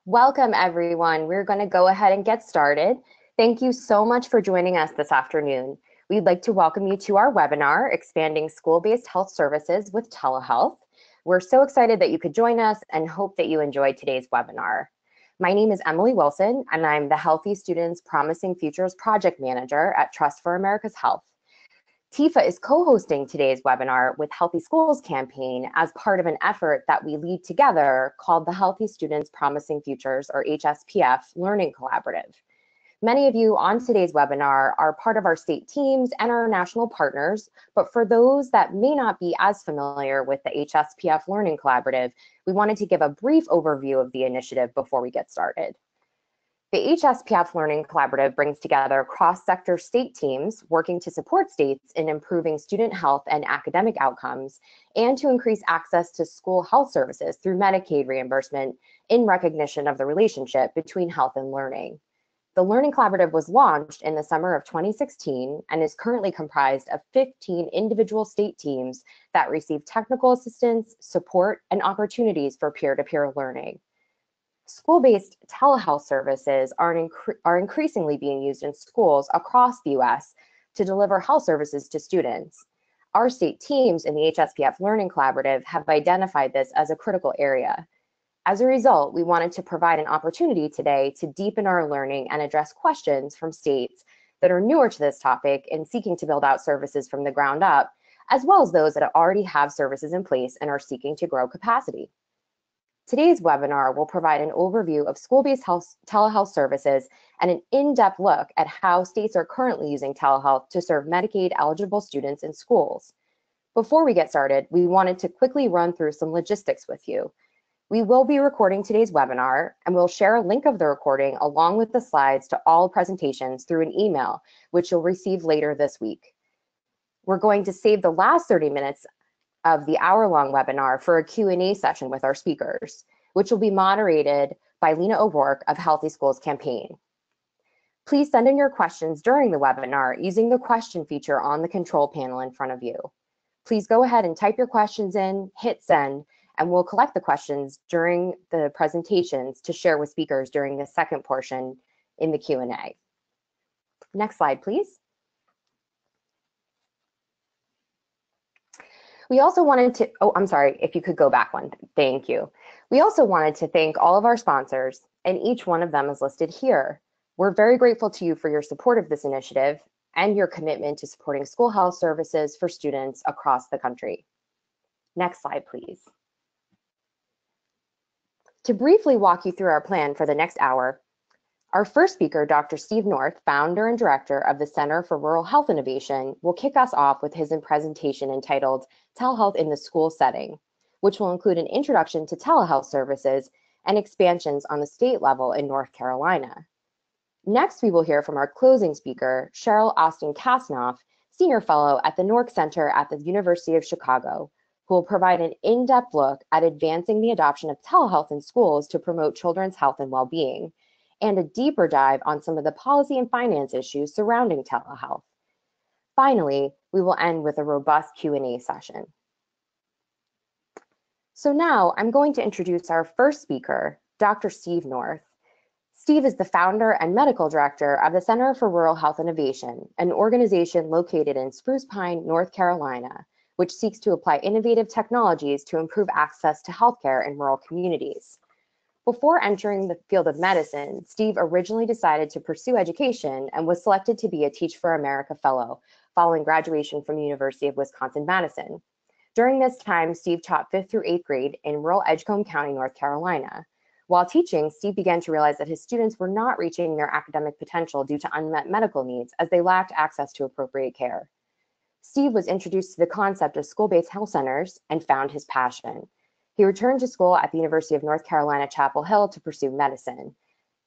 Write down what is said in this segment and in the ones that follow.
Welcome, everyone. We're going to go ahead and get started. Thank you so much for joining us this afternoon. We'd like to welcome you to our webinar, Expanding School-Based Health Services with Telehealth. We're so excited that you could join us and hope that you enjoyed today's webinar. My name is Emily Wilson, and I'm the Healthy Students Promising Futures Project Manager at Trust for America's Health. TIFA is co-hosting today's webinar with Healthy Schools campaign as part of an effort that we lead together called the Healthy Students Promising Futures, or HSPF, Learning Collaborative. Many of you on today's webinar are part of our state teams and our national partners, but for those that may not be as familiar with the HSPF Learning Collaborative, we wanted to give a brief overview of the initiative before we get started. The HSPF Learning Collaborative brings together cross-sector state teams working to support states in improving student health and academic outcomes and to increase access to school health services through Medicaid reimbursement in recognition of the relationship between health and learning. The Learning Collaborative was launched in the summer of 2016 and is currently comprised of 15 individual state teams that receive technical assistance, support, and opportunities for peer-to-peer learning. School-based telehealth services are increasingly being used in schools across the U.S. to deliver health services to students. Our state teams in the HSPF Learning Collaborative have identified this as a critical area. As a result, we wanted to provide an opportunity today to deepen our learning and address questions from states that are newer to this topic and seeking to build out services from the ground up, as well as those that already have services in place and are seeking to grow capacity. Today's webinar will provide an overview of school-based telehealth services and an in-depth look at how states are currently using telehealth to serve Medicaid-eligible students in schools. Before we get started, we wanted to quickly run through some logistics with you. We will be recording today's webinar, and we'll share a link of the recording along with the slides to all presentations through an email, which you'll receive later this week. We're going to save the last 30 minutes of the hour-long webinar for a Q&A session with our speakers, which will be moderated by Lena O'Rourke of Healthy Schools Campaign. Please send in your questions during the webinar using the question feature on the control panel in front of you. Please go ahead and type your questions in, hit send, and we'll collect the questions during the presentations to share with speakers during the second portion in the Q&A. Next slide, please. We also wanted to, I'm sorry, if you could go back one, thank you. We also wanted to thank all of our sponsors, and each one of them is listed here. We're very grateful to you for your support of this initiative and your commitment to supporting school health services for students across the country. Next slide, please. To briefly walk you through our plan for the next hour, our first speaker, Dr. Steve North, founder and director of the Center for Rural Health Innovation, will kick us off with his presentation entitled Telehealth in the School Setting, which will include an introduction to telehealth services and expansions on the state level in North Carolina. Next, we will hear from our closing speaker, Cheryl Austin Kasnoff, Senior Fellow at the Nork Center at the University of Chicago, who will provide an in-depth look at advancing the adoption of telehealth in schools to promote children's health and well-being, and a deeper dive on some of the policy and finance issues surrounding telehealth. Finally, we will end with a robust Q&A session. So now I'm going to introduce our first speaker, Dr. Steve North. Steve is the founder and medical director of the Center for Rural Health Innovation, an organization located in Spruce Pine, North Carolina, which seeks to apply innovative technologies to improve access to healthcare in rural communities. Before entering the field of medicine, Steve originally decided to pursue education and was selected to be a Teach for America Fellow following graduation from the University of Wisconsin-Madison. During this time, Steve taught 5th through 8th grade in rural Edgecombe County, North Carolina. While teaching, Steve began to realize that his students were not reaching their academic potential due to unmet medical needs as they lacked access to appropriate care. Steve was introduced to the concept of school-based health centers and found his passion. He returned to school at the University of North Carolina, Chapel Hill to pursue medicine.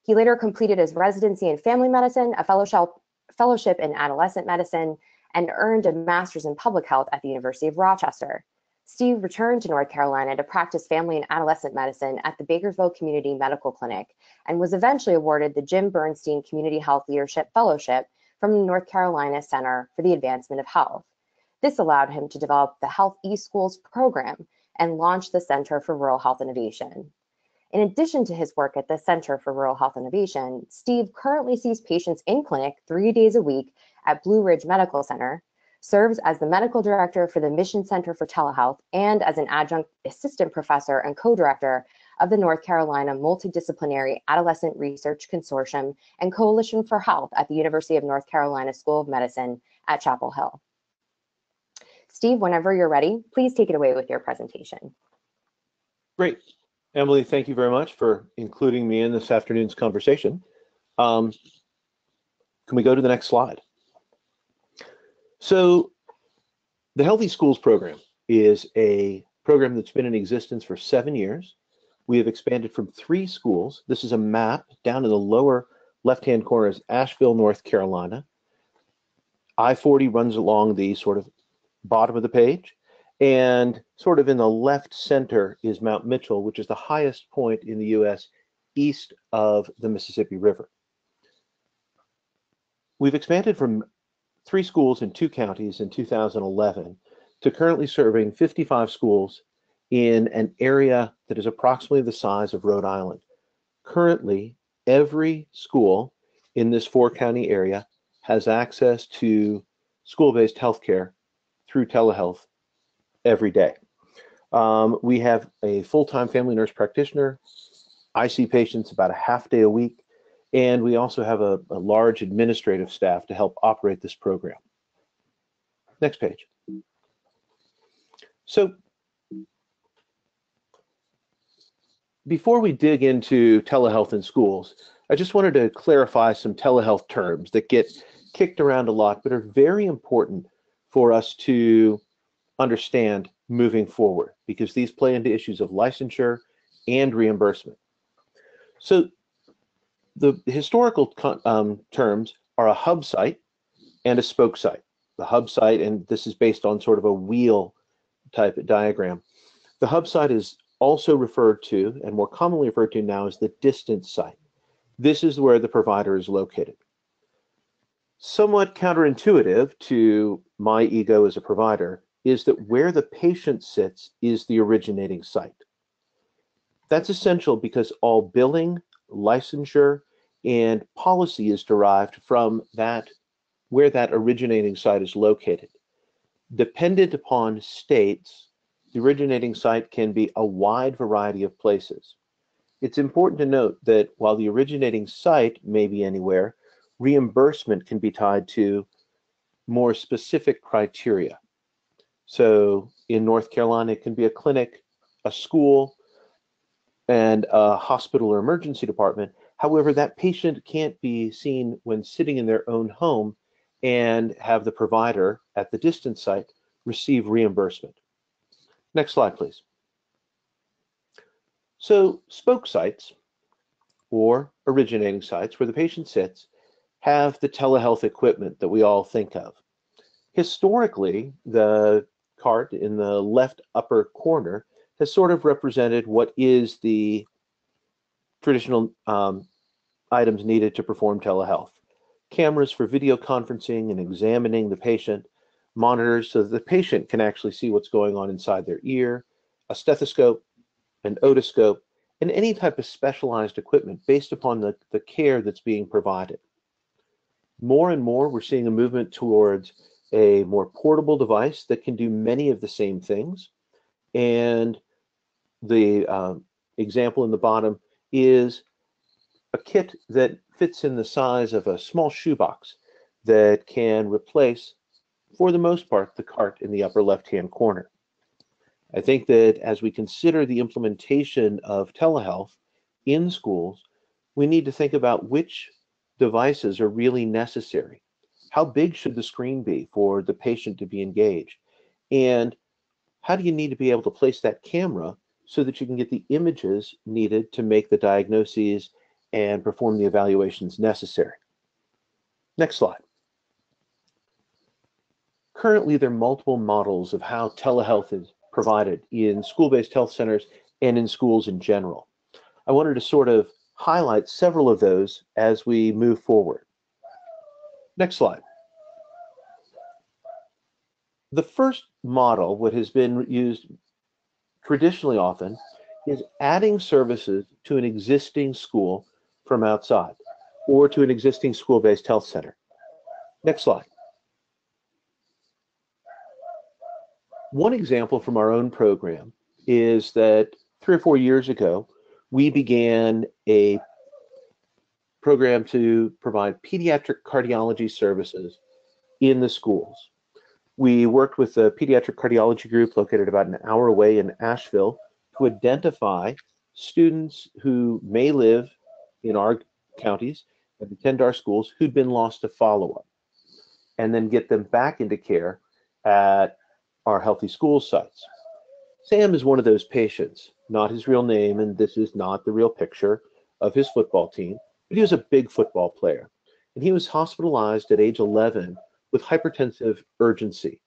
He later completed his residency in family medicine, a fellowship in adolescent medicine, and earned a master's in public health at the University of Rochester. Steve returned to North Carolina to practice family and adolescent medicine at the Bakersville Community Medical Clinic and was eventually awarded the Jim Bernstein Community Health Leadership Fellowship from the North Carolina Center for the Advancement of Health. This allowed him to develop the Health eSchools program and launch the Center for Rural Health Innovation. In addition to his work at the Center for Rural Health Innovation, Steve currently sees patients in clinic 3 days a week at Blue Ridge Medical Center, serves as the medical director for the Mission Center for Telehealth, and as an adjunct assistant professor and co-director of the North Carolina Multidisciplinary Adolescent Research Consortium and Coalition for Health at the University of North Carolina School of Medicine at Chapel Hill. Steve, whenever you're ready, please take it away with your presentation. Great. Emily, thank you very much for including me in this afternoon's conversation. Can we go to the next slide? So the Healthy Schools program is a program that's been in existence for 7 years. We have expanded from 3 schools. This is a map. Down in the lower left-hand corner is Asheville, North Carolina. I-40 runs along the sort of bottom of the page. And sort of in the left center is Mount Mitchell, which is the highest point in the US east of the Mississippi River. We've expanded from 3 schools in 2 counties in 2011 to currently serving 55 schools in an area that is approximately the size of Rhode Island. Currently, every school in this 4-county area has access to school-based healthcare through telehealth every day. We have a full-time family nurse practitioner. I see patients about a half day a week, and we also have a large administrative staff to help operate this program. Next page. So before we dig into telehealth in schools, I just wanted to clarify some telehealth terms that get kicked around a lot, but are very important for us to understand moving forward, because these play into issues of licensure and reimbursement. So the historical terms are a hub site and a spoke site. The hub site, and this is based on sort of a wheel type diagram. The hub site is also referred to, and more commonly referred to now, as the distance site. This is where the provider is located. Somewhat counterintuitive to my ego as a provider is that where the patient sits is the originating site. That's essential because all billing, licensure, and policy is derived from where that originating site is located. Dependent upon states, the originating site can be a wide variety of places. It's important to note that while the originating site may be anywhere, reimbursement can be tied to more specific criteria. So in North Carolina, it can be a clinic, a school, and a hospital or emergency department. However, that patient can't be seen when sitting in their own home and have the provider at the distance site receive reimbursement. Next slide, please. So spoke sites, or originating sites where the patient sits, have the telehealth equipment that we all think of. Historically, the cart in the left upper corner has sort of represented what is the traditional items needed to perform telehealth. Cameras for video conferencing and examining the patient, monitors so that the patient can actually see what's going on inside their ear, a stethoscope, an otoscope, and any type of specialized equipment based upon the care that's being provided. More and more, we're seeing a movement towards a more portable device that can do many of the same things. And the example in the bottom is a kit that fits in the size of a small shoebox that can replace, for the most part, the cart in the upper left-hand corner. I think that as we consider the implementation of telehealth in schools, we need to think about which devices are really necessary. How big should the screen be for the patient to be engaged? And how do you need to be able to place that camera so that you can get the images needed to make the diagnoses and perform the evaluations necessary? Next slide. Currently, there are multiple models of how telehealth is provided in school-based health centers and in schools in general. I wanted to sort of highlight several of those as we move forward. Next slide. The first model, what has been used traditionally often, is adding services to an existing school from outside or to an existing school-based health center. Next slide. One example from our own program is that 3 or 4 years ago, we began a program to provide pediatric cardiology services in the schools. We worked with a pediatric cardiology group located about an hour away in Asheville to identify students who may live in our counties and attend our schools who'd been lost to follow-up, and then get them back into care at our healthy schools sites. Sam is one of those patients, not his real name, and this is not the real picture of his football team, but he was a big football player. And he was hospitalized at age 11 with hypertensive urgency.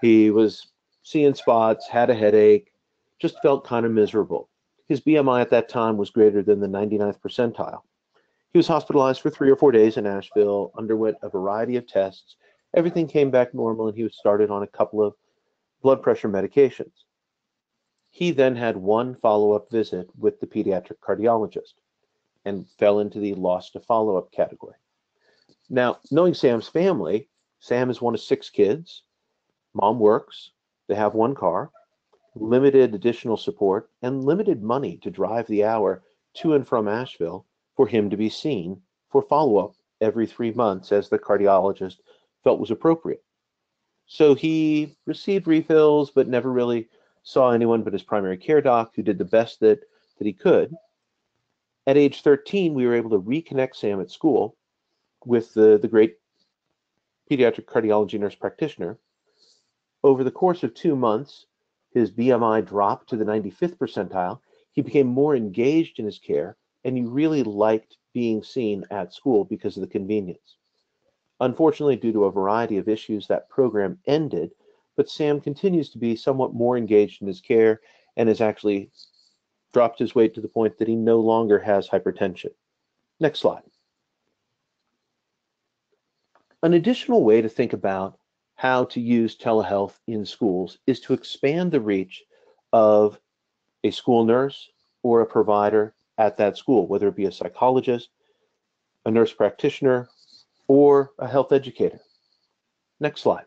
He was seeing spots, had a headache, just felt kind of miserable. His BMI at that time was greater than the 99th percentile. He was hospitalized for 3 or 4 days in Asheville, underwent a variety of tests. Everything came back normal, and he was started on a couple of blood pressure medications. He then had one follow-up visit with the pediatric cardiologist and fell into the lost to follow-up category. Now, knowing Sam's family, Sam is one of 6 kids. Mom works. They have 1 car, limited additional support, and limited money to drive the hour to and from Asheville for him to be seen for follow-up every 3 months as the cardiologist felt was appropriate. So he received refills, but never really saw anyone but his primary care doc, who did the best that he could. At age 13, we were able to reconnect Sam at school with the great pediatric cardiology nurse practitioner. Over the course of 2 months, his BMI dropped to the 95th percentile. He became more engaged in his care, and he really liked being seen at school because of the convenience. Unfortunately, due to a variety of issues, that program ended, but Sam continues to be somewhat more engaged in his care and has actually dropped his weight to the point that he no longer has hypertension. Next slide. An additional way to think about how to use telehealth in schools is to expand the reach of a school nurse or a provider at that school, whether it be a psychologist, a nurse practitioner, or a health educator. Next slide.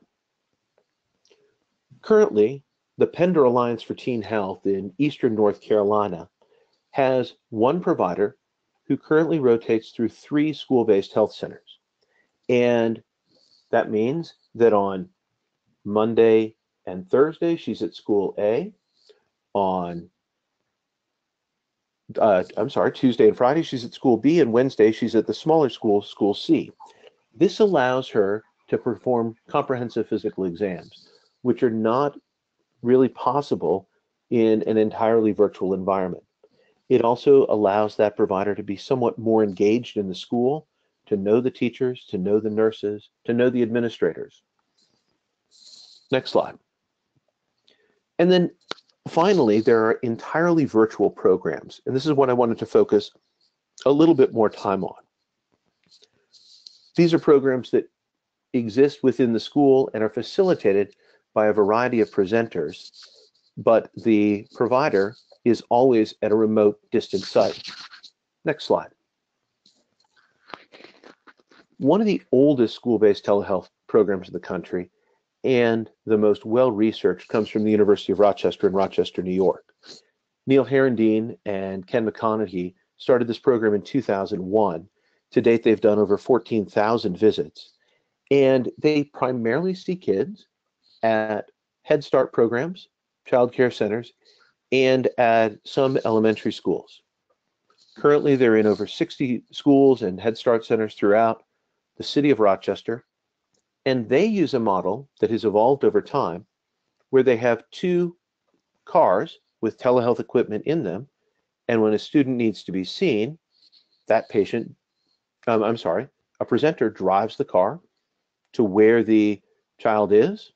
Currently, the Pender Alliance for Teen Health in Eastern North Carolina has one provider who currently rotates through 3 school-based health centers. And that means that on Monday and Thursday, she's at school A. On Tuesday and Friday, she's at school B, and Wednesday, she's at the smaller school, school C. This allows her to perform comprehensive physical exams, which are not really possible in an entirely virtual environment. It also allows that provider to be somewhat more engaged in the school, to know the teachers, to know the nurses, to know the administrators. Next slide. And then finally, there are entirely virtual programs, and this is what I wanted to focus a little bit more time on. These are programs that exist within the school and are facilitated by a variety of presenters, but the provider is always at a remote, distant site. Next slide. One of the oldest school-based telehealth programs in the country and the most well-researched comes from the University of Rochester in Rochester, New York. Neil Herendeen and Ken McConaughey started this program in 2001. To date, they've done over 14,000 visits, and they primarily see kids at Head Start programs, child care centers, and at some elementary schools. Currently, they're in over 60 schools and Head Start centers throughout the city of Rochester, and they use a model that has evolved over time where they have 2 cars with telehealth equipment in them, and when a student needs to be seen, that patient, a presenter drives the car to where the child is,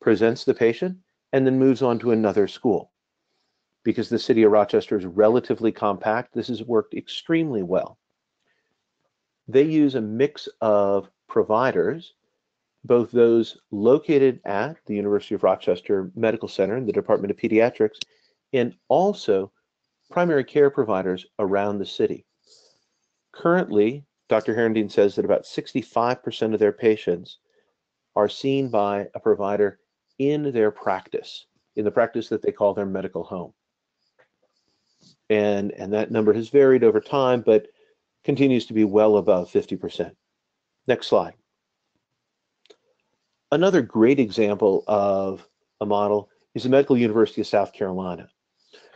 presents the patient, and then moves on to another school. Because the city of Rochester is relatively compact, this has worked extremely well. They use a mix of providers, both those located at the University of Rochester Medical Center and the Department of Pediatrics, and also primary care providers around the city. Currently, Dr. Herendeen says that about 65% of their patients are seen by a provider in their practice, in the practice that they call their medical home. And that number has varied over time, but continues to be well above 50%. Next slide. Another great example of a model is the Medical University of South Carolina.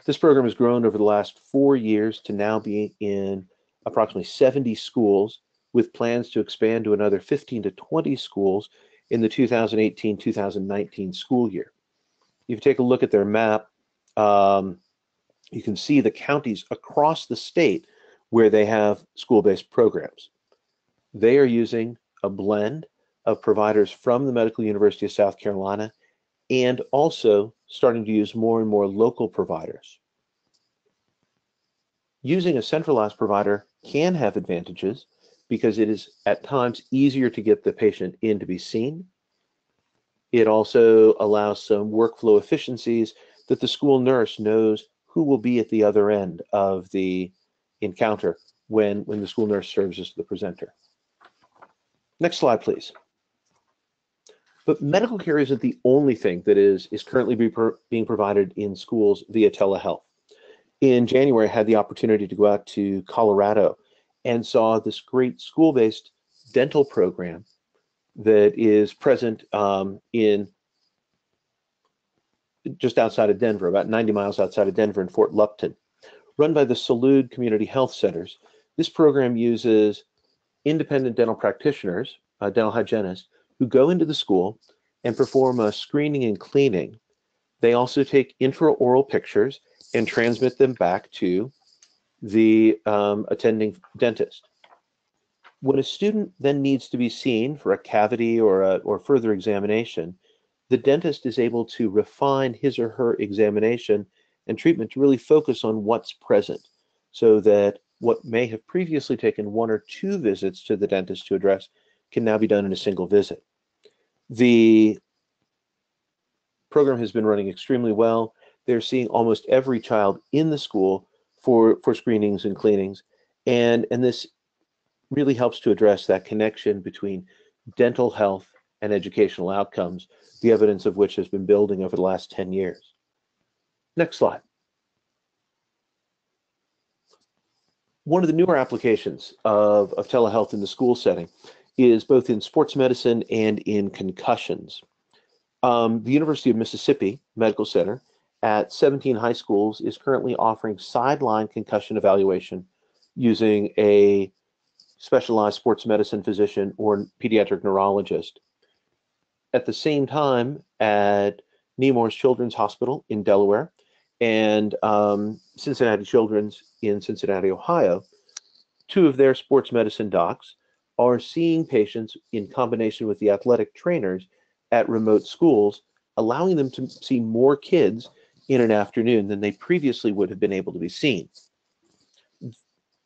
This program has grown over the last 4 years to now be in approximately 70 schools, with plans to expand to another 15 to 20 schools in the 2018-2019 school year. If you take a look at their map, you can see the counties across the state where they have school-based programs. They are using a blend of providers from the Medical University of South Carolina and also starting to use more and more local providers. Using a centralized provider can have advantages because it is at times easier to get the patient in to be seen. It also allows some workflow efficiencies that the school nurse knows who will be at the other end of the encounter when the school nurse serves as the presenter. Next slide, please. But medical care isn't the only thing that is currently being provided in schools via telehealth. In January, I had the opportunity to go out to Colorado and saw this great school-based dental program that is present in just outside of Denver, about 90 miles outside of Denver in Fort Lupton, run by the Salud Community Health Centers. This program uses independent dental practitioners, dental hygienists, who go into the school and perform a screening and cleaning. They also take intraoral pictures and transmit them back to the attending dentist. When a student then needs to be seen for a cavity or further examination, the dentist is able to refine his or her examination and treatment to really focus on what's present, so that what may have previously taken 1 or 2 visits to the dentist to address can now be done in a single visit. The program has been running extremely well. They're seeing almost every child in the school for screenings and cleanings, and this really helps to address that connection between dental health and educational outcomes, the evidence of which has been building over the last 10 years. Next slide. One of the newer applications of telehealth in the school setting is both in sports medicine and in concussions. The University of Mississippi Medical Center at 17 high schools is currently offering sideline concussion evaluation using a specialized sports medicine physician or pediatric neurologist. At the same time, at Nemours Children's Hospital in Delaware and Cincinnati Children's in Cincinnati, Ohio, 2 of their sports medicine docs are seeing patients in combination with the athletic trainers at remote schools, allowing them to see more kids in an afternoon than they previously would have been able to be seen.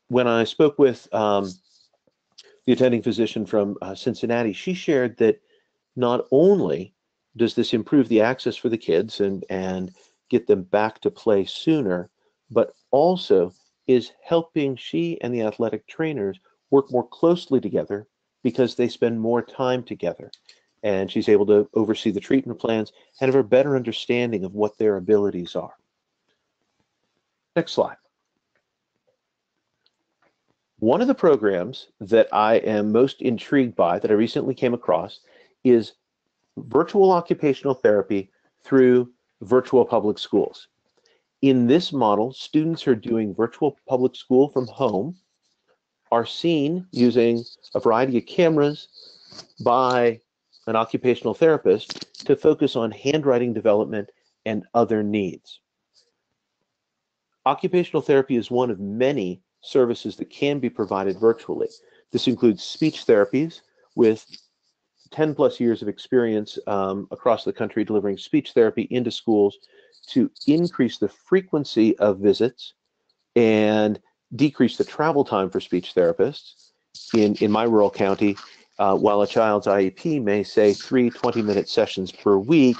When I spoke with the attending physician from Cincinnati, she shared that not only does this improve the access for the kids and get them back to play sooner, but also is helping she and the athletic trainers work more closely together because they spend more time together. And she's able to oversee the treatment plans and have a better understanding of what their abilities are. Next slide. One of the programs that I am most intrigued by that I recently came across is virtual occupational therapy through virtual public schools. In this model, students who are doing virtual public school from home are seen using a variety of cameras by an occupational therapist to focus on handwriting development and other needs. Occupational therapy is one of many services that can be provided virtually. This includes speech therapies with 10 plus years of experience across the country delivering speech therapy into schools to increase the frequency of visits and decrease the travel time for speech therapists. In my rural county, while a child's IEP may say 3 20-minute sessions per week,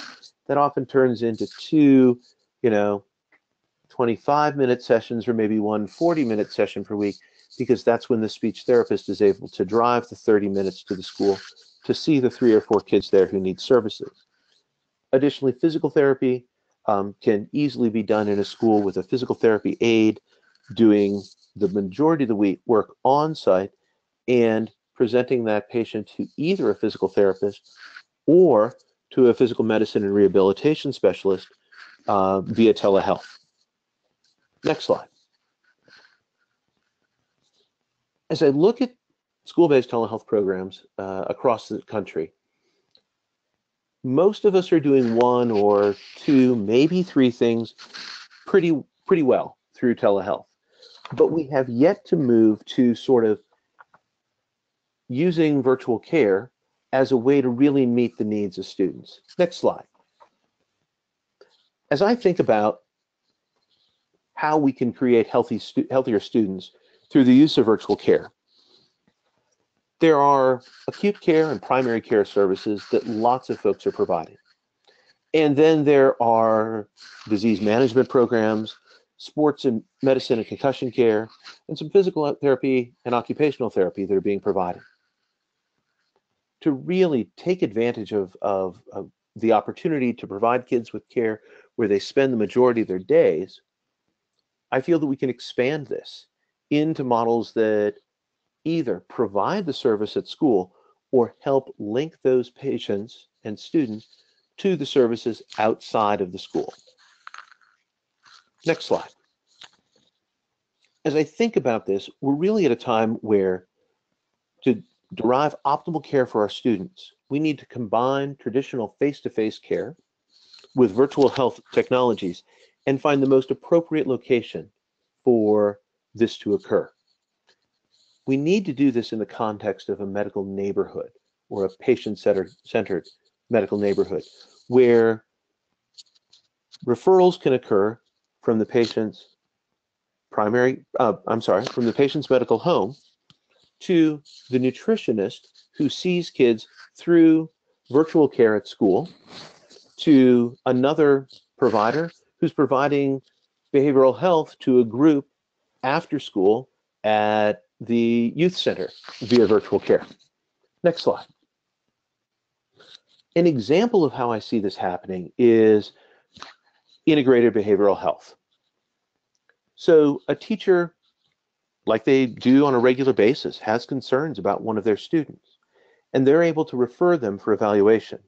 that often turns into 2, 25-minute sessions or maybe one 40-minute session per week, because that's when the speech therapist is able to drive the 30 minutes to the school to see the 3 or 4 kids there who need services. Additionally, physical therapy can easily be done in a school with a physical therapy aide doing the majority of the week work on site and presenting that patient to either a physical therapist or to a physical medicine and rehabilitation specialist via telehealth. Next slide. As I look at school-based telehealth programs across the country, most of us are doing 1 or 2, maybe 3 things pretty well through telehealth. But we have yet to move to sort of using virtual care as a way to really meet the needs of students. Next slide. As I think about how we can create healthier students through the use of virtual care, there are acute care and primary care services that lots of folks are providing. And then there are disease management programs, sports and medicine and concussion care, and some physical therapy and occupational therapy that are being provided. To really take advantage of the opportunity to provide kids with care where they spend the majority of their days, I feel that we can expand this into models that either provide the service at school or help link those patients and students to the services outside of the school. Next slide. As I think about this, we're really at a time where to derive optimal care for our students, we need to combine traditional face-to-face care with virtual health technologies and find the most appropriate location for this to occur. We need to do this in the context of a medical neighborhood or a patient-centered medical neighborhood where referrals can occur from the patient's from the patient's medical home to the nutritionist who sees kids through virtual care at school, to another provider who's providing behavioral health to a group after school at the youth center via virtual care. Next slide. An example of how I see this happening is integrated behavioral health. So a teacher, like they do on a regular basis, has concerns about one of their students, and they're able to refer them for evaluation.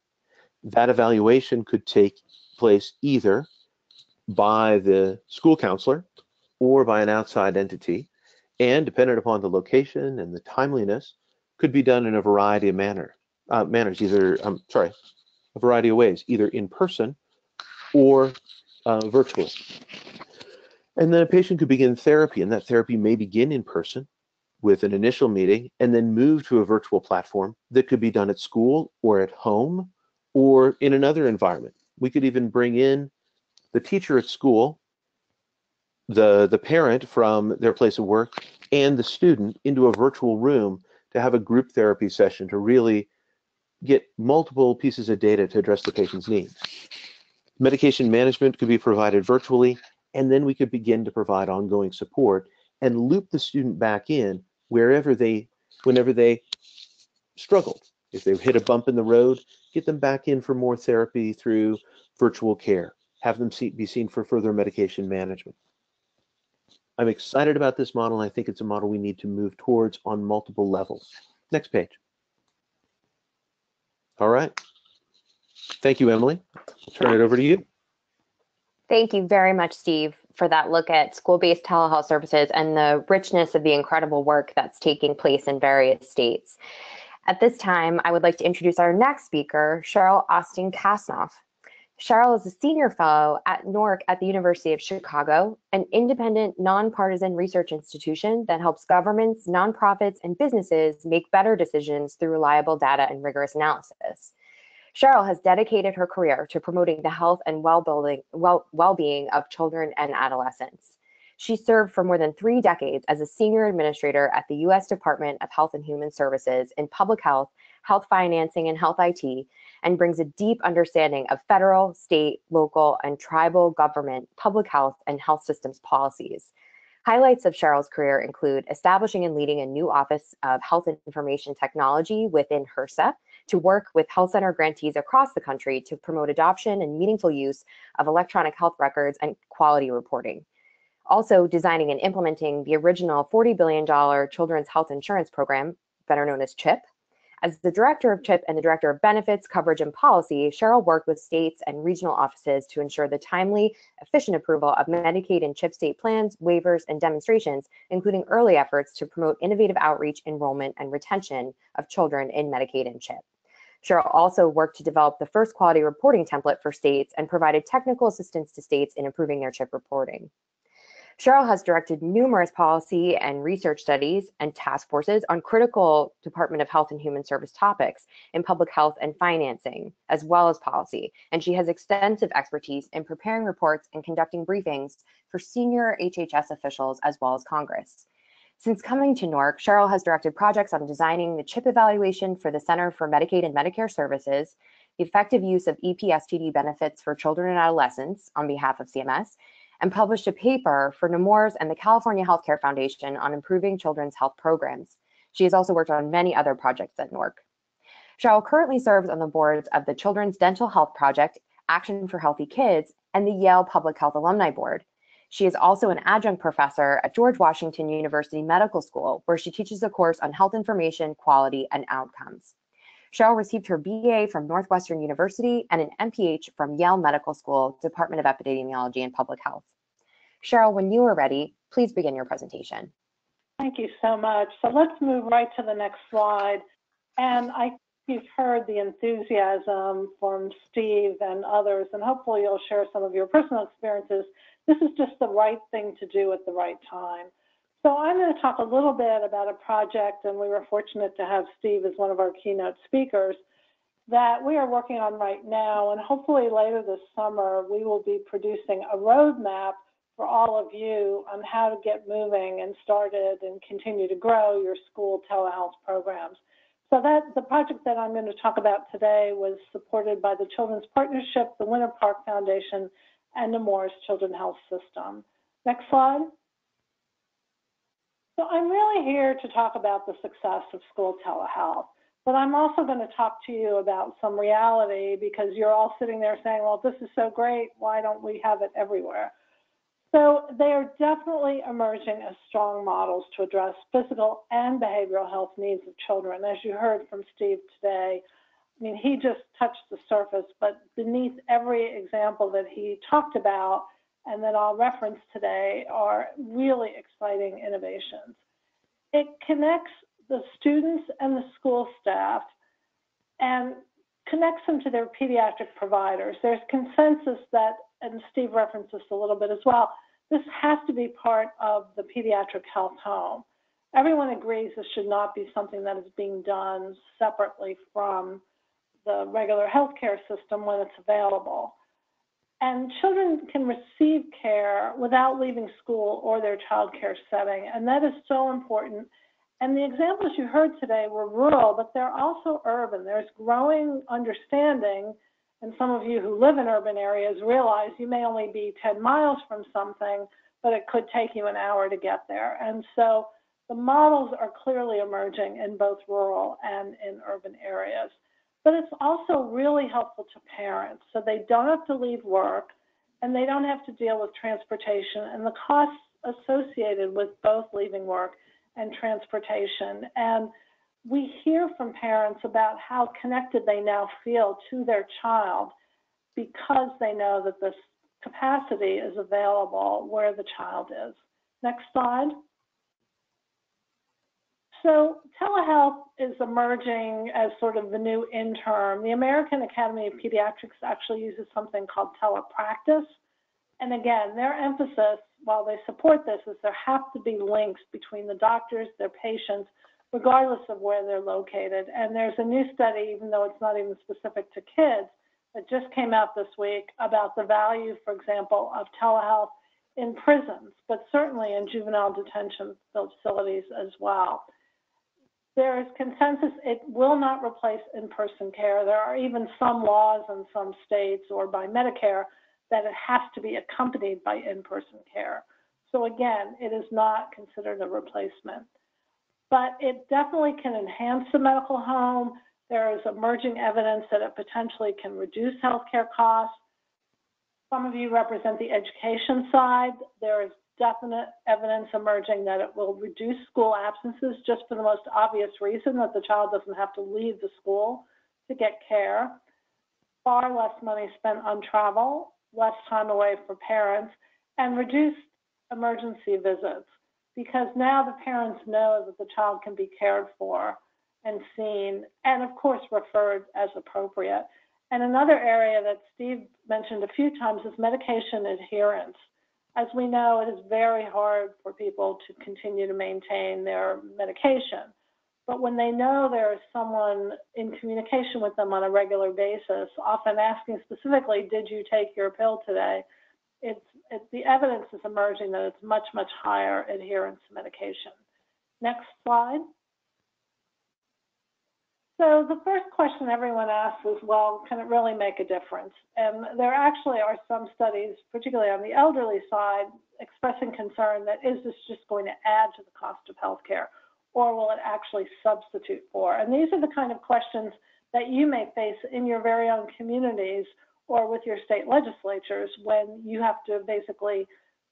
That evaluation could take place either by the school counselor or by an outside entity, and dependent upon the location and the timeliness, could be done in a variety of a variety of ways, either in person or virtually. And then a patient could begin therapy, and that therapy may begin in person with an initial meeting and then move to a virtual platform that could be done at school or at home or in another environment. We could even bring in the teacher at school, the parent from their place of work, and the student into a virtual room to have a group therapy session to really get multiple pieces of data to address the patient's needs. Medication management could be provided virtually, and then we could begin to provide ongoing support and loop the student back in whenever they struggled. If they hit a bump in the road, get them back in for more therapy through virtual care, have them be seen for further medication management. I'm excited about this model, and I think it's a model we need to move towards on multiple levels. Next page. All right. Thank you, Emily. I'll turn it over to you. Thank you very much, Steve, for that look at school-based telehealth services and the richness of the incredible work that's taking place in various states. At this time, I would like to introduce our next speaker, Cheryl Austin-Kasnoff. Cheryl is a senior fellow at NORC at the University of Chicago, an independent, nonpartisan research institution that helps governments, nonprofits, and businesses make better decisions through reliable data and rigorous analysis. Cheryl has dedicated her career to promoting the health and well-being of children and adolescents. She served for more than 3 decades as a senior administrator at the U.S. Department of Health and Human Services in public health, health financing, and health IT, and brings a deep understanding of federal, state, local, and tribal government, public health, and health systems policies. Highlights of Cheryl's career include establishing and leading a new Office of Health Information Technology within HRSA to work with health center grantees across the country to promote adoption and meaningful use of electronic health records and quality reporting. Also designing and implementing the original $40 billion Children's Health Insurance Program, better known as CHIP. As the Director of CHIP and the Director of Benefits, Coverage, and Policy, Cheryl worked with states and regional offices to ensure the timely, efficient approval of Medicaid and CHIP state plans, waivers, and demonstrations, including early efforts to promote innovative outreach, enrollment, and retention of children in Medicaid and CHIP. Cheryl also worked to develop the first quality reporting template for states and provided technical assistance to states in improving their CHIP reporting. Cheryl has directed numerous policy and research studies and task forces on critical Department of Health and Human Service topics in public health and financing, as well as policy, and she has extensive expertise in preparing reports and conducting briefings for senior HHS officials as well as Congress. Since coming to NORC, Cheryl has directed projects on designing the CHIP evaluation for the Center for Medicaid and Medicare Services, the effective use of EPSTD benefits for children and adolescents on behalf of CMS, and published a paper for NMORS and the California Healthcare Foundation on improving children's health programs. She has also worked on many other projects at NORC. Cheryl currently serves on the boards of the Children's Dental Health Project, Action for Healthy Kids, and the Yale Public Health Alumni Board. She is also an adjunct professor at George Washington University Medical School, where she teaches a course on health information, quality, and outcomes. Cheryl received her BA from Northwestern University and an MPH from Yale Medical School, Department of Epidemiology and Public Health. Cheryl, when you are ready, please begin your presentation. Thank you so much. So let's move right to the next slide. And you've heard the enthusiasm from Steve and others, and hopefully you'll share some of your personal experiences. This is just the right thing to do at the right time. So I'm going to talk a little bit about a project, and we were fortunate to have Steve as one of our keynote speakers, that we are working on right now. And hopefully later this summer, we will be producing a roadmap for all of you on how to get moving and started and continue to grow your school telehealth programs. So the project that I'm going to talk about today was supported by the Children's Partnership, the Winter Park Foundation, and the NMORS Children's Health System. Next slide. So I'm really here to talk about the success of school telehealth, but I'm also going to talk to you about some reality, because you're all sitting there saying, well, this is so great, why don't we have it everywhere? So they are definitely emerging as strong models to address physical and behavioral health needs of children. As you heard from Steve today, I mean, he just touched the surface, but beneath every example that he talked about and that I'll reference today are really exciting innovations. It connects the students and the school staff and connects them to their pediatric providers. There's consensus that, and Steve referenced this a little bit as well, this has to be part of the pediatric health home. Everyone agrees this should not be something that is being done separately from the regular healthcare system when it's available. And children can receive care without leaving school or their child care setting, and that is so important. And the examples you heard today were rural, but they're also urban. There's growing understanding, and some of you who live in urban areas realize you may only be 10 miles from something, but it could take you an hour to get there. And so the models are clearly emerging in both rural and in urban areas. But it's also really helpful to parents, so they don't have to leave work and they don't have to deal with transportation and the costs associated with both leaving work and transportation. And we hear from parents about how connected they now feel to their child because they know that this capacity is available where the child is. Next slide. So telehealth is emerging as sort of the new in-term. The American Academy of Pediatrics actually uses something called telepractice. And again, their emphasis, while they support this, is there have to be links between the doctors, their patients, regardless of where they're located. And there's a new study, even though it's not even specific to kids, that just came out this week about the value, for example, of telehealth in prisons, but certainly in juvenile detention facilities as well. There is consensus it will not replace in-person care. There are even some laws in some states or by Medicare that it has to be accompanied by in-person care. So again, it is not considered a replacement. But it definitely can enhance the medical home. There is emerging evidence that it potentially can reduce healthcare costs. Some of you represent the education side. There is definite evidence emerging that it will reduce school absences just for the most obvious reason that the child doesn't have to leave the school to get care. Far less money spent on travel, less time away for parents, and reduced emergency visits, because now the parents know that the child can be cared for and seen, and of course referred as appropriate. And another area that Steve mentioned a few times is medication adherence. As we know, it is very hard for people to continue to maintain their medication. But when they know there is someone in communication with them on a regular basis, often asking specifically, did you take your pill today? The evidence is emerging that it's much, much higher adherence to medication. Next slide. So the first question everyone asks is, well, can it really make a difference? And there actually are some studies, particularly on the elderly side, expressing concern that is this just going to add to the cost of healthcare, or will it actually substitute for? And these are the kind of questions that you may face in your very own communities or with your state legislatures when you have to basically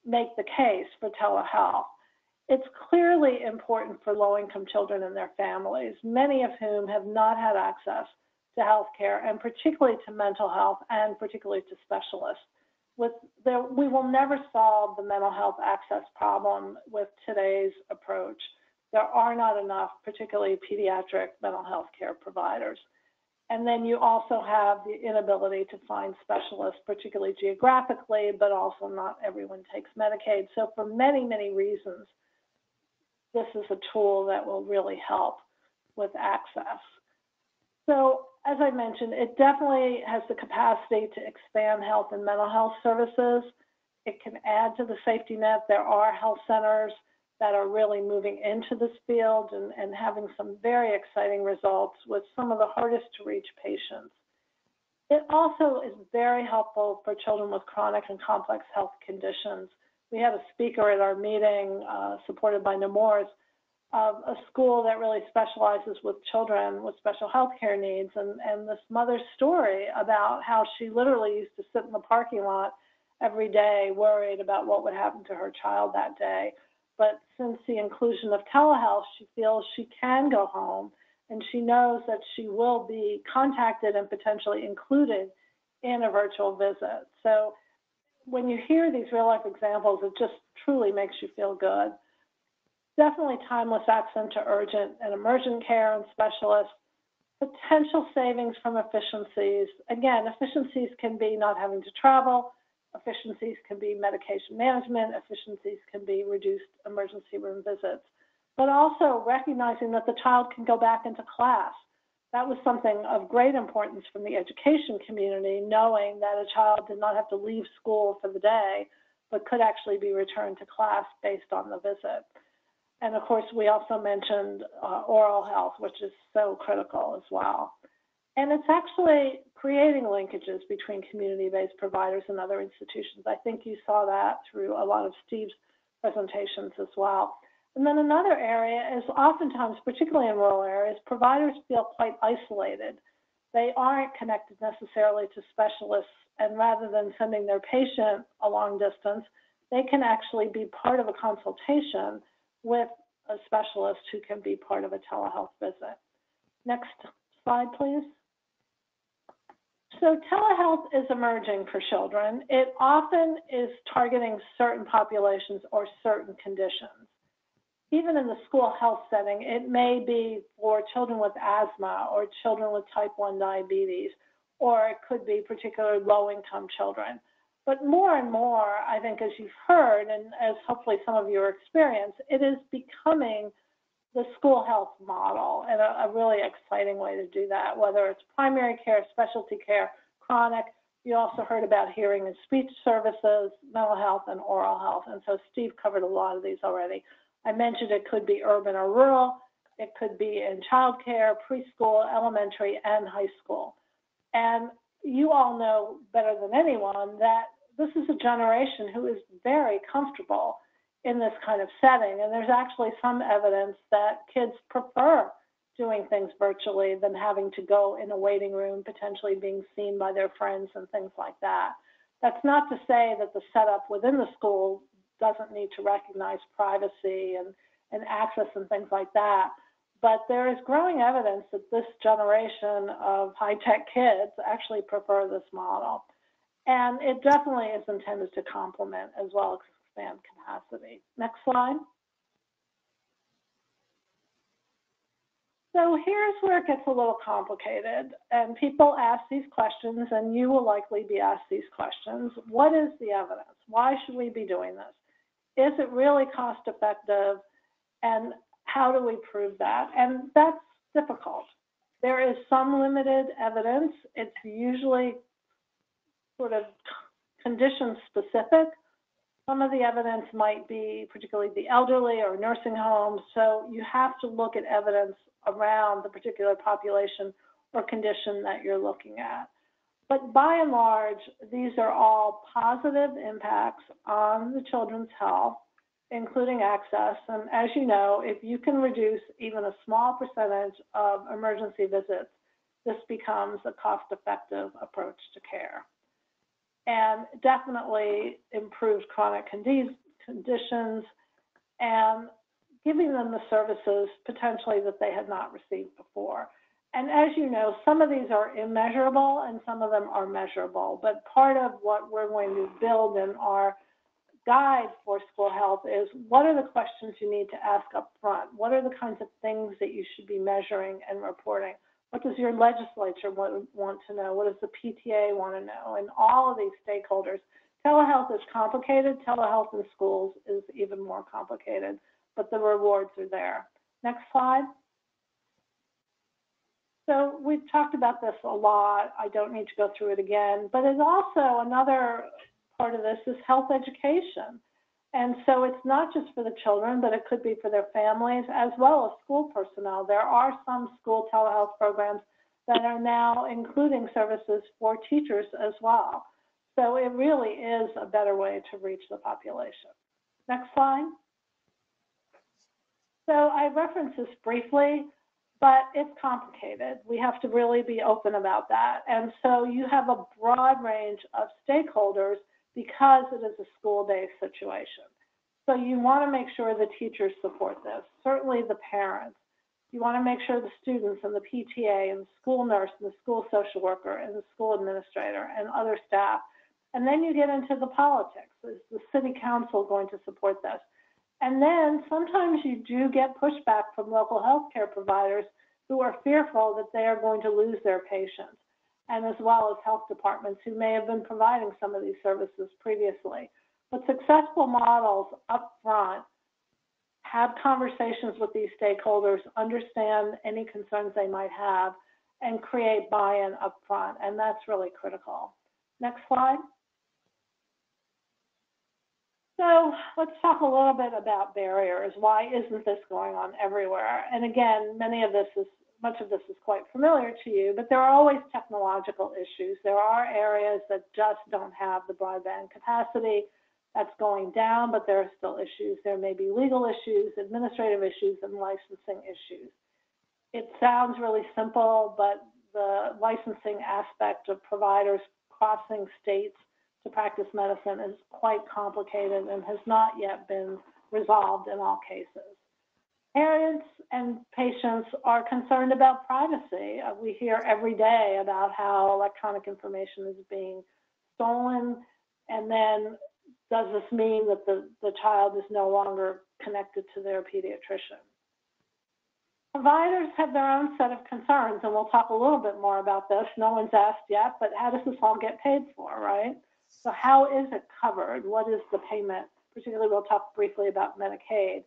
make the case for telehealth. It's clearly important for low-income children and their families, many of whom have not had access to health care, and particularly to mental health, and particularly to specialists. We will never solve the mental health access problem with today's approach. There are not enough, particularly pediatric mental health care providers. And then you also have the inability to find specialists, particularly geographically, but also not everyone takes Medicaid. So for many, many reasons, this is a tool that will really help with access. So as I mentioned, it definitely has the capacity to expand health and mental health services. It can add to the safety net. There are health centers that are really moving into this field and having some very exciting results with some of the hardest to reach patients. It also is very helpful for children with chronic and complex health conditions. We had a speaker at our meeting supported by Nemours of a school that really specializes with children with special health care needs, and this mother's story about how she literally used to sit in the parking lot every day worried about what would happen to her child that day. But since the inclusion of telehealth, she feels she can go home, and she knows that she will be contacted and potentially included in a virtual visit. So when you hear these real-life examples, it just truly makes you feel good. Definitely timeless access to urgent and emergent care and specialists. Potential savings from efficiencies. Again, efficiencies can be not having to travel. Efficiencies can be medication management. Efficiencies can be reduced emergency room visits. But also recognizing that the child can go back into class. That was something of great importance from the education community, knowing that a child did not have to leave school for the day, but could actually be returned to class based on the visit. And of course, we also mentioned oral health, which is so critical as well. And it's actually creating linkages between community-based providers and other institutions. I think you saw that through a lot of Steve's presentations as well. And then another area is oftentimes, particularly in rural areas, providers feel quite isolated. They aren't connected necessarily to specialists, and rather than sending their patient a long distance, they can actually be part of a consultation with a specialist who can be part of a telehealth visit. Next slide, please. So telehealth is emerging for children. It often is targeting certain populations or certain conditions. Even in the school health setting, it may be for children with asthma or children with type 1 diabetes, or it could be particularly low-income children. But more and more, I think, as you've heard, and as hopefully some of you experience, it is becoming the school health model, and a really exciting way to do that, whether it's primary care, specialty care, chronic. You also heard about hearing and speech services, mental health, and oral health. And so Steve covered a lot of these already. I mentioned it could be urban or rural, It could be in childcare, preschool, elementary, and high school. And you all know better than anyone that this is a generation who is very comfortable in this kind of setting. And there's actually some evidence that kids prefer doing things virtually than having to go in a waiting room, potentially being seen by their friends and things like that. That's not to say that the setup within the school doesn't need to recognize privacy and access and things like that. But there is growing evidence that this generation of high-tech kids actually prefer this model. And it definitely is intended to complement as well as expand capacity. Next slide. So here's where it gets a little complicated, and people ask these questions, and you will likely be asked these questions. What is the evidence? Why should we be doing this? Is it really cost effective? And how do we prove that? And that's difficult. There is some limited evidence. It's usually sort of condition specific. Some of the evidence might be particularly the elderly or nursing homes. So you have to look at evidence around the particular population or condition that you're looking at. But by and large, these are all positive impacts on the children's health, including access. And as you know, if you can reduce even a small percentage of emergency visits, this becomes a cost-effective approach to care. And definitely improves chronic conditions and giving them the services potentially that they had not received before. And as you know, some of these are immeasurable and some of them are measurable. But part of what we're going to build in our guide for school health is what are the questions you need to ask up front? What are the kinds of things that you should be measuring and reporting? What does your legislature want to know? What does the PTA want to know? And all of these stakeholders. Telehealth is complicated. Telehealth in schools is even more complicated, but the rewards are there. Next slide. So we've talked about this a lot. I don't need to go through it again, but it's also another part of this is health education. And so it's not just for the children, but it could be for their families as well as school personnel. There are some school telehealth programs that are now including services for teachers as well. So it really is a better way to reach the population. Next slide. So I referenced this briefly, but it's complicated. We have to really be open about that. And so you have a broad range of stakeholders because it is a school-based situation. So you want to make sure the teachers support this, certainly the parents. You want to make sure the students and the PTA and the school nurse and the school social worker and the school administrator and other staff. And then you get into the politics. Is the city council going to support this? And then sometimes you do get pushback from local healthcare providers who are fearful that they are going to lose their patients, and as well as health departments who may have been providing some of these services previously. But successful models up front have conversations with these stakeholders, understand any concerns they might have, and create buy-in up front, and that's really critical. Next slide. So let's talk a little bit about barriers. Why isn't this going on everywhere? And again, much of this is quite familiar to you, but there are always technological issues. There are areas that just don't have the broadband capacity. That's going down, but there are still issues. There may be legal issues, administrative issues, and licensing issues. It sounds really simple, but the licensing aspect of providers crossing states to practice medicine is quite complicated and has not yet been resolved in all cases. Parents and patients are concerned about privacy. We hear every day about how electronic information is being stolen, and then does this mean that the child is no longer connected to their pediatrician? Providers have their own set of concerns, and we'll talk a little bit more about this. No one's asked yet, but how does this all get paid for, right? So how is it covered? What is the payment? Particularly, we'll talk briefly about Medicaid.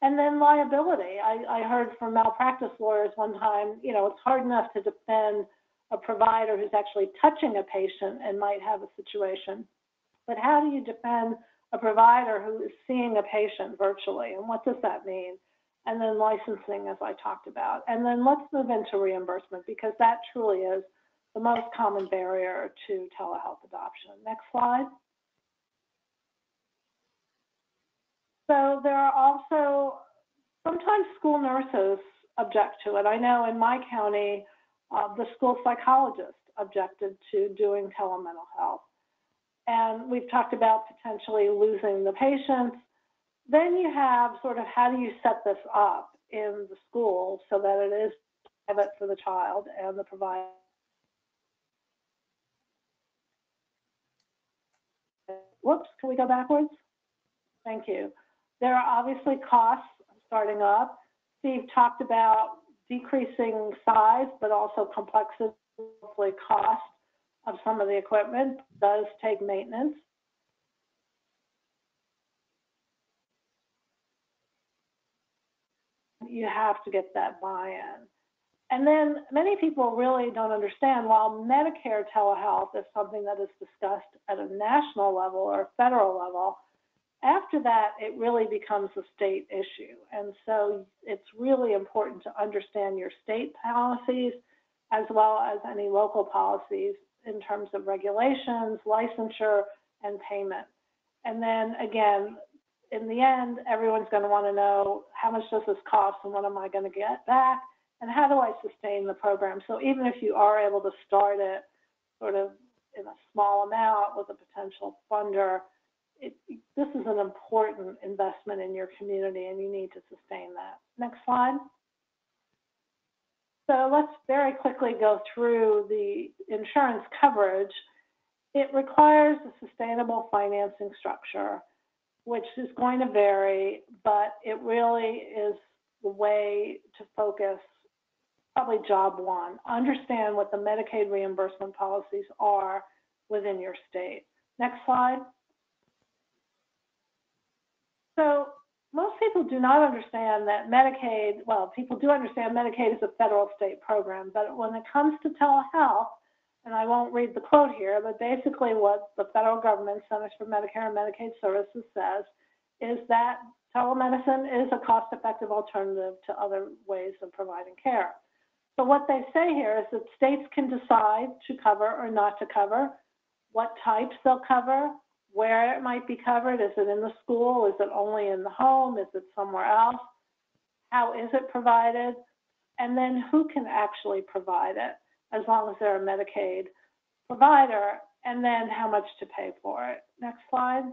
And then liability. I heard from malpractice lawyers one time, it's hard enough to defend a provider who's actually touching a patient and might have a situation. But how do you defend a provider who is seeing a patient virtually? And what does that mean? and then licensing, as I talked about. And then let's move into reimbursement, because that truly is the most common barrier to telehealth adoption. Next slide. So there are also, sometimes school nurses object to it. I know in my county, the school psychologist objected to doing telemental health. And we've talked about potentially losing the patients. Then you have sort of, how do you set this up in the school so that it is private for the child and the provider? Whoops, can we go backwards? Thank you. There are obviously costs starting up. Steve talked about decreasing size, but also complexity, hopefully cost of some of the equipment does take maintenance. You have to get that buy-in. And then many people really don't understand, while Medicare telehealth is something that is discussed at a national level or a federal level, after that, it really becomes a state issue. And so it's really important to understand your state policies as well as any local policies in terms of regulations, licensure, and payment. And then again, in the end, everyone's going to want to know, how much does this cost and what am I going to get back? And how do I sustain the program? So even if you are able to start it sort of in a small amount with a potential funder, this is an important investment in your community and you need to sustain that. Next slide. So let's very quickly go through the insurance coverage. It requires a sustainable financing structure, which is going to vary, but it really is the way to focus, probably job one. Understand what the Medicaid reimbursement policies are within your state. Next slide. So most people do not understand that Medicaid, well, people do understand Medicaid is a federal state program, but when it comes to telehealth, and I won't read the quote here, but basically what the federal government, Centers for Medicare and Medicaid Services, says is that telemedicine is a cost-effective alternative to other ways of providing care. So what they say here is that states can decide to cover or not to cover, what types they'll cover, where it might be covered. Is it in the school? Is it only in the home? Is it somewhere else? How is it provided? And then who can actually provide it, as long as they're a Medicaid provider, and then how much to pay for it. Next slide.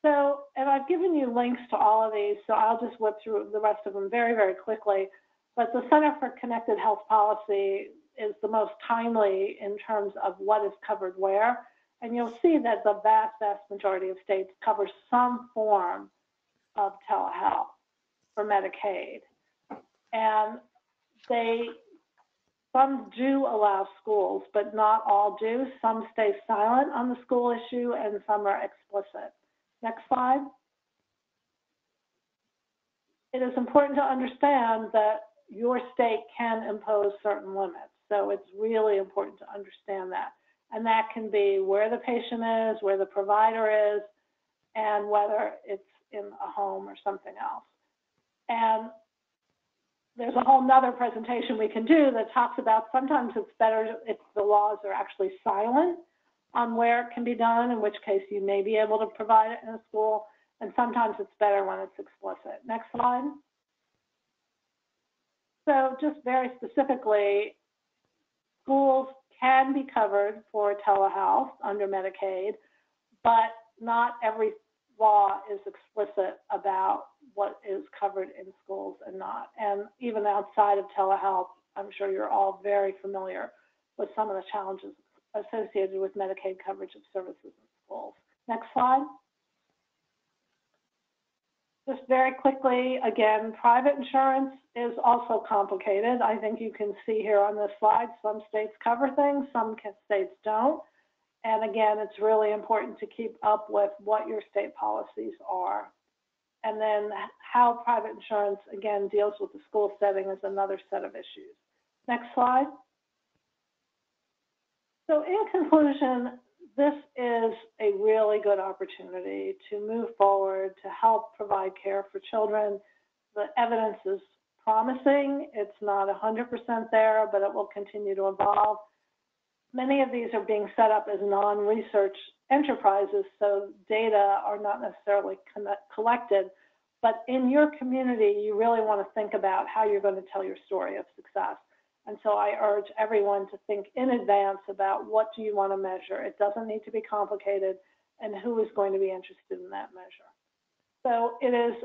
So, and I've given you links to all of these, so I'll just whip through the rest of them very, very quickly. But the Center for Connected Health Policy is the most timely in terms of what is covered where. And you'll see that the vast, vast majority of states cover some form of telehealth for Medicaid. And some do allow schools, but not all do. Some stay silent on the school issue and some are explicit. Next slide. It is important to understand that your state can impose certain limits. So it's really important to understand that. And that can be where the patient is, where the provider is, and whether it's in a home or something else. And there's a whole nother presentation we can do that talks about sometimes it's better if the laws are actually silent on where it can be done, in which case you may be able to provide it in a school, and sometimes it's better when it's explicit. Next slide. So just very specifically, schools can be covered for telehealth under Medicaid, but not every law is explicit about what is covered in schools and not. And even outside of telehealth, I'm sure you're all very familiar with some of the challenges associated with Medicaid coverage of services in schools. Next slide. Just very quickly, again, private insurance is also complicated. I think you can see here on this slide, some states cover things, some states don't. And again, it's really important to keep up with what your state policies are. And then how private insurance, again, deals with the school setting is another set of issues. Next slide. So in conclusion, this is a really good opportunity to move forward to help provide care for children. The evidence is promising. It's not 100% there, but it will continue to evolve. Many of these are being set up as non-research enterprises, so data are not necessarily collected. But in your community, you really want to think about how you're going to tell your story of success. And so I urge everyone to think in advance about what do you want to measure. It doesn't need to be complicated, and who is going to be interested in that measure. So it is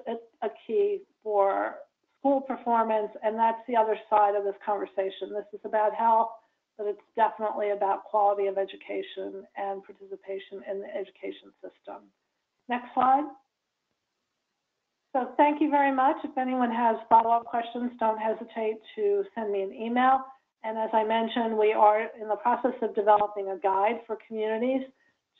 a key for school performance, and that's the other side of this conversation. This is about health, but it's definitely about quality of education and participation in the education system. Next slide. So thank you very much. If anyone has follow-up questions, don't hesitate to send me an email. And as I mentioned, we are in the process of developing a guide for communities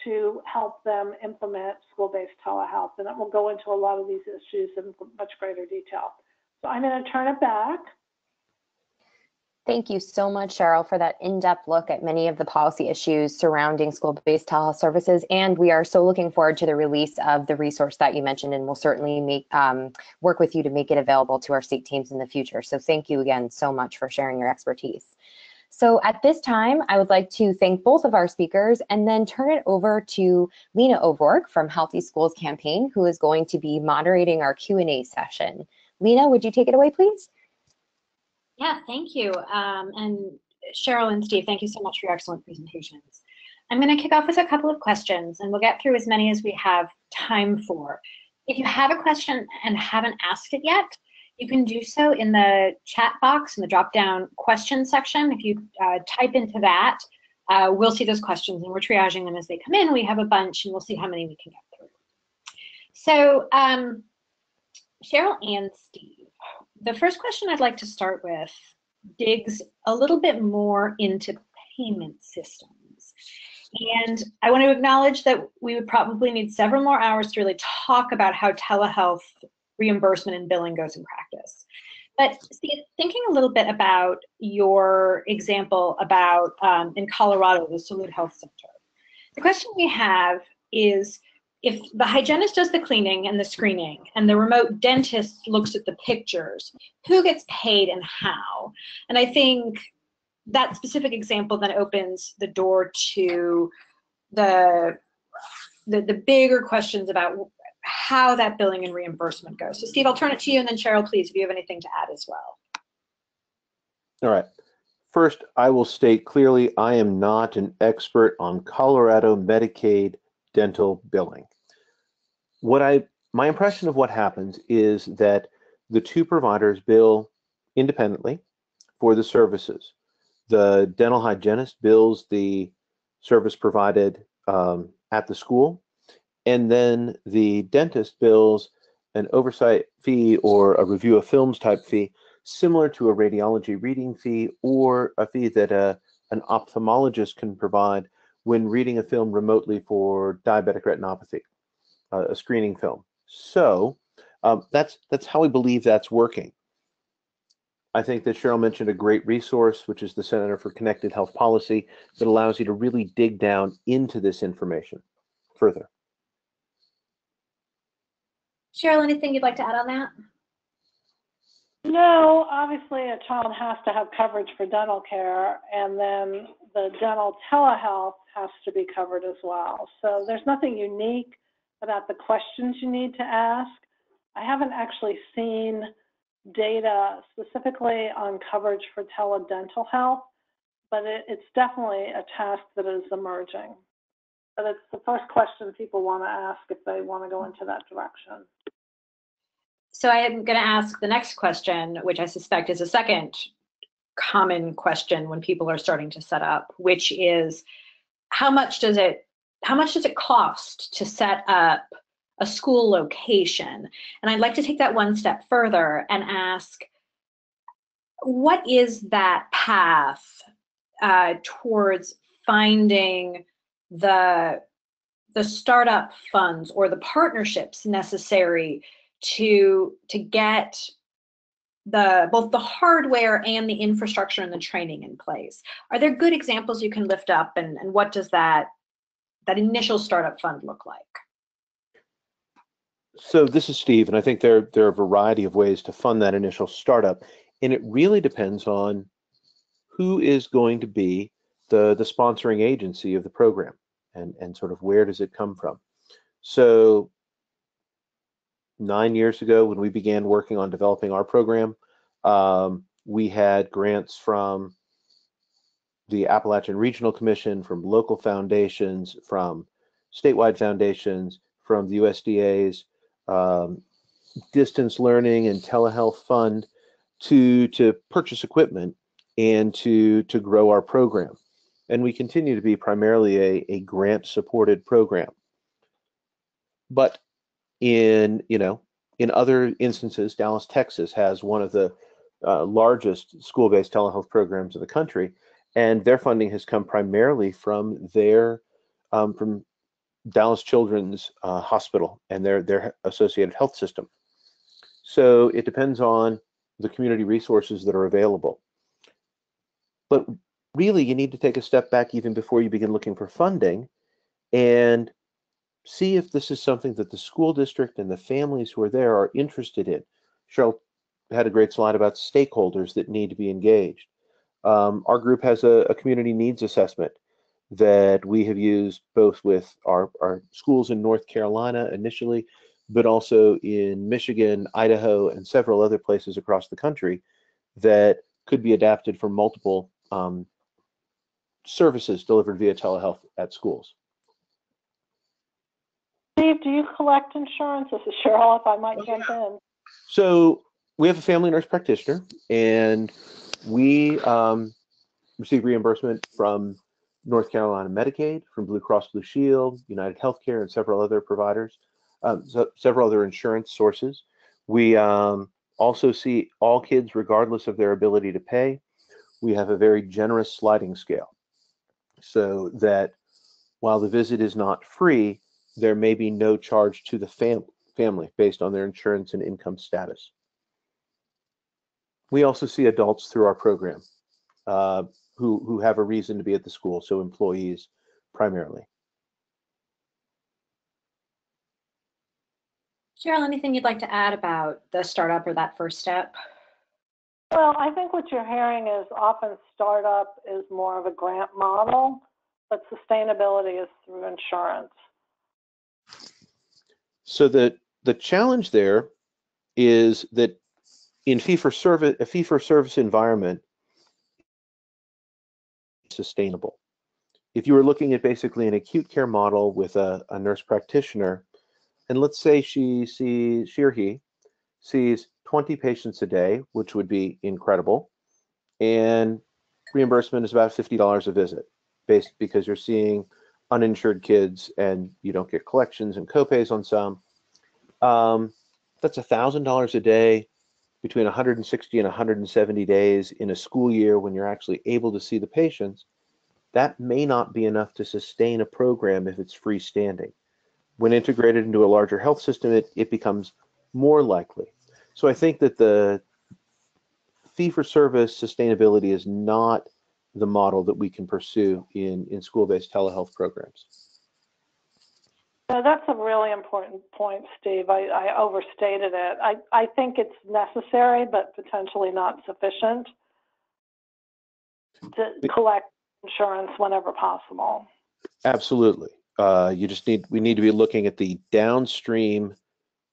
to help them implement school-based telehealth. And it will go into a lot of these issues in much greater detail. So I'm going to turn it back. Thank you so much, Cheryl, for that in-depth look at many of the policy issues surrounding school-based telehealth services. And we are so looking forward to the release of the resource that you mentioned, and we'll certainly work with you to make it available to our state teams in the future. So thank you again so much for sharing your expertise. So at this time, I would like to thank both of our speakers and then turn it over to Lena O'Rourke from Healthy Schools Campaign, who is going to be moderating our Q&A session. Lena, would you take it away, please? Yeah, thank you. And Cheryl and Steve, thank you so much for your excellent presentations. I'm going to kick off with a couple of questions, and we'll get through as many as we have time for. If you have a question and haven't asked it yet, you can do so in the chat box in the drop-down question section. If you type into that, we'll see those questions, and we're triaging them as they come in. We have a bunch, and we'll see how many we can get through. So Cheryl and Steve, the first question I'd like to start with digs a little bit more into payment systems. And I want to acknowledge that we would probably need several more hours to really talk about how telehealth reimbursement and billing goes in practice. But Steve, thinking a little bit about your example about in Colorado, the Salud Health Center, the question we have is, if the hygienist does the cleaning and the screening and the remote dentist looks at the pictures, who gets paid and how? And I think that specific example then opens the door to the bigger questions about how that billing and reimbursement goes. So Steve, I'll turn it to you, and then Cheryl, please, if you have anything to add as well. All right. First, I will state clearly, I am not an expert on Colorado Medicaid dental billing. My impression of what happens is that the two providers bill independently for the services. The dental hygienist bills the service provided at the school, and then the dentist bills an oversight fee or a review of films type fee, similar to a radiology reading fee or a fee that an ophthalmologist can provide when reading a film remotely for diabetic retinopathy, a screening film. So that's how we believe that's working. I think that Cheryl mentioned a great resource, which is the Center for Connected Health Policy, that allows you to really dig down into this information further. Cheryl, anything you'd like to add on that? No, obviously a child has to have coverage for dental care, and then the dental telehealth has to be covered as well. So there's nothing unique about the questions you need to ask. I haven't actually seen data specifically on coverage for teledental health, but it's definitely a task that is emerging. But it's the first question people want to ask if they want to go into that direction. So I am going to ask the next question, which I suspect is a second common question when people are starting to set up, which is, how much does it cost to set up a school location? And I'd like to take that one step further and ask, what is that path towards finding the startup funds or the partnerships necessary to get both the hardware and the infrastructure and the training in place? Are there good examples you can lift up, and what does that that initial startup fund look like? So this is Steve, and I think there are a variety of ways to fund that initial startup, and it really depends on who is going to be the sponsoring agency of the program, and sort of where does it come from. So 9 years ago, when we began working on developing our program, we had grants from the Appalachian Regional Commission, from local foundations, from statewide foundations, from the USDA's distance learning and telehealth fund to purchase equipment and to grow our program. And we continue to be primarily a grant supported program. But in other instances, Dallas, Texas has one of the largest school-based telehealth programs in the country, and their funding has come primarily from from Dallas Children's Hospital and their associated health system. So it depends on the community resources that are available. But really, you need to take a step back even before you begin looking for funding and see if this is something that the school district and the families who are there are interested in. Cheryl had a great slide about stakeholders that need to be engaged. Our group has a community needs assessment that we have used both with our schools in North Carolina initially, but also in Michigan, Idaho, and several other places across the country that could be adapted for multiple services delivered via telehealth at schools. Steve, do you collect insurance? This is Cheryl, if I might jump in. So we have a family nurse practitioner, and we receive reimbursement from North Carolina Medicaid, from Blue Cross Blue Shield, United Healthcare, and several other providers, several other insurance sources. We also see all kids regardless of their ability to pay. We have a very generous sliding scale so that while the visit is not free, there may be no charge to the family based on their insurance and income status. We also see adults through our program who have a reason to be at the school, so employees primarily. Cheryl, anything you'd like to add about the startup or that first step? Well, I think what you're hearing is often startup is more of a grant model, but sustainability is through insurance. So the challenge there is that in a fee-for-service environment, sustainable. If you were looking at basically an acute care model with a nurse practitioner, and let's say she or he sees 20 patients a day, which would be incredible, and reimbursement is about $50 a visit, because you're seeing uninsured kids and you don't get collections and copays on some. That's $1,000 a day between 160 and 170 days in a school year when you're actually able to see the patients. That may not be enough to sustain a program if it's freestanding. When integrated into a larger health system, it becomes more likely. So I think that the fee-for-service sustainability is not the model that we can pursue in school-based telehealth programs. So that's a really important point, Steve. I overstated it. I think it's necessary, but potentially not sufficient to collect insurance whenever possible. Absolutely. We need to be looking at the downstream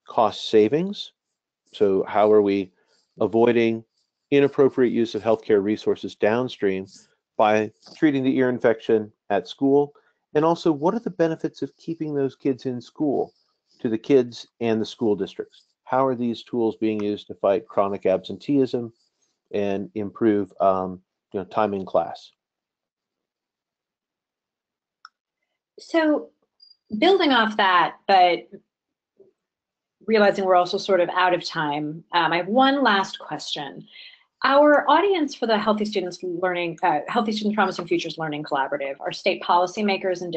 cost savings. So how are we avoiding inappropriate use of healthcare resources downstream by treating the ear infection at school? And also, what are the benefits of keeping those kids in school to the kids and the school districts? How are these tools being used to fight chronic absenteeism and improve time in class? So building off that, but realizing we're also sort of out of time, I have one last question. Our audience for the Healthy Students Promising Futures Learning Collaborative are state policymakers and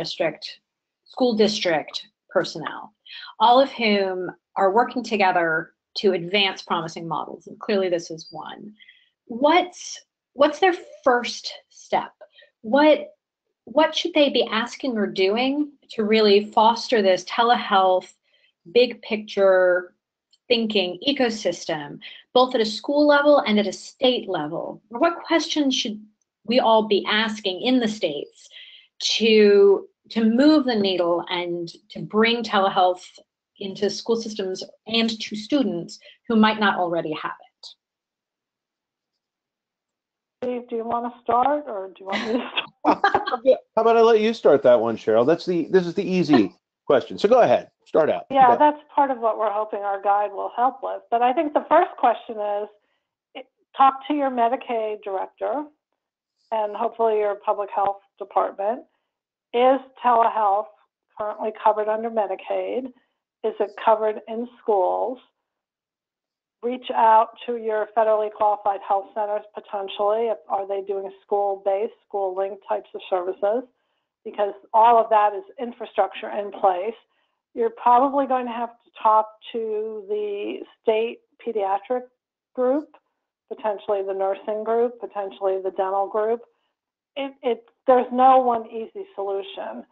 school district personnel, all of whom are working together to advance promising models, and clearly this is one. What's their first step? What what should they be asking or doing to really foster this telehealth big picture thinking ecosystem, both at a school level and at a state level? Or what questions should we all be asking in the states to move the needle and to bring telehealth into school systems and to students who might not already have it? Steve, do you want to start, or do you want me to start? How about I let you start that one, Cheryl? This is the easy question. So go ahead, start out. Yeah, that's part of what we're hoping our guide will help with. But I think the first question is, talk to your Medicaid director and hopefully your public health department. Is telehealth currently covered under Medicaid? Is it covered in schools? Reach out to your federally qualified health centers potentially. Are they doing school-based, school-linked types of services? Because all of that is infrastructure in place. You're probably going to have to talk to the state pediatric group, potentially the nursing group, potentially the dental group. There's no one easy solution.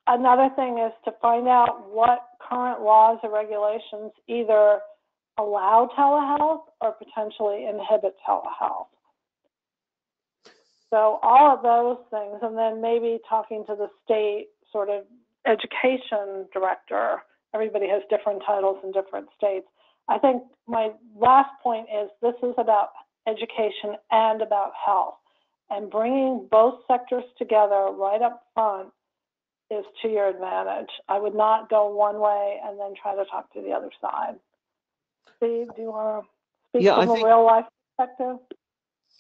Another thing is to find out what current laws or regulations either allow telehealth or potentially inhibit telehealth. So all of those things, and then maybe talking to the state sort of education director. Everybody has different titles in different states. I think my last point is this is about education and about health. And bringing both sectors together right up front is to your advantage. I would not go one way and then try to talk to the other side. Steve, do you want to speak from a real life perspective?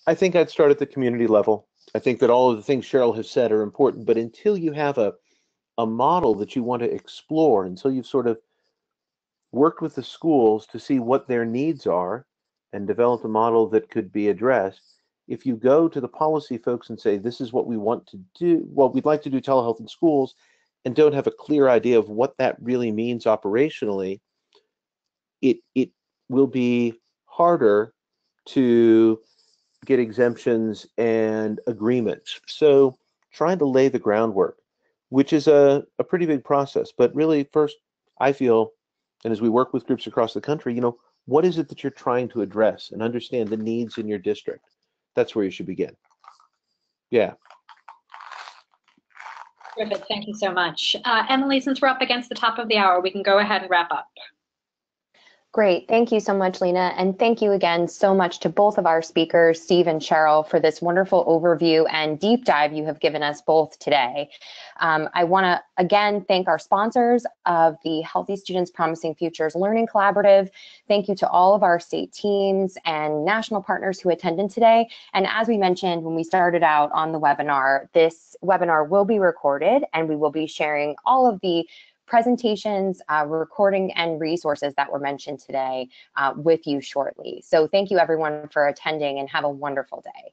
I think I'd start at the community level. I think that all of the things Cheryl has said are important, but until you have a model that you want to explore, until you've sort of worked with the schools to see what their needs are and developed a model that could be addressed, if you go to the policy folks and say, this is what we want to do, well, we'd like to do telehealth in schools, and don't have a clear idea of what that really means operationally, it will be harder to get exemptions and agreements. So trying to lay the groundwork, which is a pretty big process. But really, first, I feel, and as we work with groups across the country, what is it that you're trying to address and understand the needs in your district? That's where you should begin. Yeah. Terrific. Thank you so much. Emily, since we're up against the top of the hour, we can go ahead and wrap up. Great. Thank you so much, Lena. And thank you again so much to both of our speakers, Steve and Cheryl, for this wonderful overview and deep dive you have given us both today. I want to again thank our sponsors of the Healthy Students Promising Futures Learning Collaborative. Thank you to all of our state teams and national partners who attended today. And as we mentioned when we started out on the webinar, this webinar will be recorded and we will be sharing all of the presentations, recording, and resources that were mentioned today with you shortly. So thank you everyone for attending and have a wonderful day.